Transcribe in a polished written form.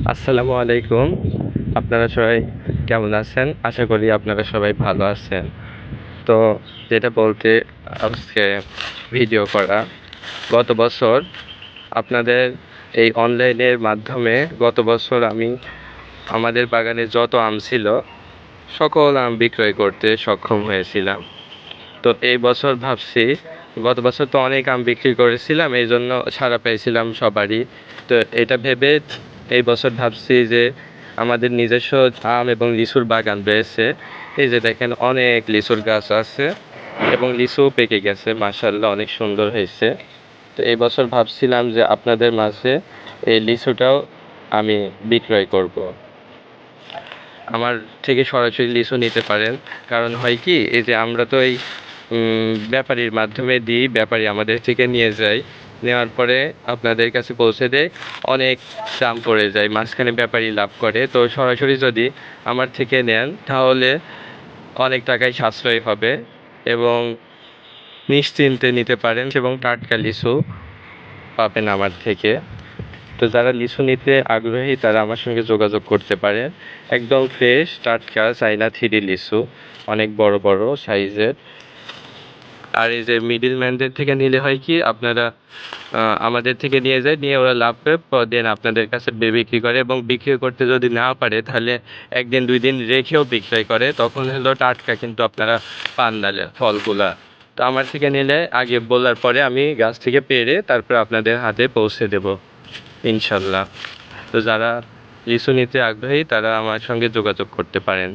আসসালামু আলাইকুম। আপনারা সবাই কেমন আছেন? আশা করি আপনারা সবাই ভালো আছেন। তো যেটা বলতে আজকে ভিডিও করা, গত বছর আপনাদের এই অনলাইনের মাধ্যমে গত বছর আমি আমাদের বাগানে যত আম ছিল, সকল আম বিক্রয় করতে সক্ষম হয়েছিলাম। তো এই বছর ভাবছি, গত বছর তো অনেক আম বিক্রি করেছিলাম, এই জন্য সাড়া পেয়েছিলাম সবারই। তো এটা ভেবে এই বছর ভাবছি যে আমাদের নিজস্ব আম এবং লিচুর বাগান রয়েছে। এই যে দেখেন অনেক লিচুর গাছ আছে এবং লিচু পেকে গেছে, মাশাআল্লাহ অনেক সুন্দর হয়েছে। তো এই বছর ভাবছিলাম যে আপনাদের মাঝে এই লিচুটাও আমি বিক্রয় করব। আমার থেকে সরাসরি লিচু নিতে পারেন। কারণ হয় কি, এই যে আমরা তো এই ব্যাপারীর মাধ্যমে দিই, ব্যাপারী আমাদের থেকে নিয়ে যায়, নেওয়ার পরে আপনাদের কাছে পৌঁছে দেয়, অনেক দাম পড়ে যায়, মাঝখানে ব্যাপারী লাভ করে। তো সরাসরি যদি আমার থেকে নেন তাহলে অনেক টাকাই সাশ্রয় হবে এবং নিশ্চিন্তে নিতে পারেন এবং টাটকা লিচু পাবেন আমার থেকে। তো যারা লিচু নিতে আগ্রহী তারা আমার সঙ্গে যোগাযোগ করতে পারেন। একদম ফ্রেশ টাটকা চাইনা থ্রি লিচু, অনেক বড় বড় সাইজের। আর এই যে মিডিল ম্যানদের থেকে নিলে হয় কি, আপনারা আমাদের থেকে নিয়ে যায়, নিয়ে ওরা লাভ করে দেন আপনাদের কাছে বিক্রি করে, এবং বিক্রি করতে যদি না পারে তাহলে একদিন দুই দিন রেখেও বিক্রয় করে, তখন হলো টাটকা কিন্তু আপনারা পান না ফলগুলা। তো আমার থেকে নিলে আগে বলার পরে আমি গাছ থেকে পেড়ে তারপর আপনাদের হাতে পৌঁছে দেব ইনশাল্লাহ। তো যারা লিচু নিতে আগ্রহী তারা আমার সঙ্গে যোগাযোগ করতে পারেন।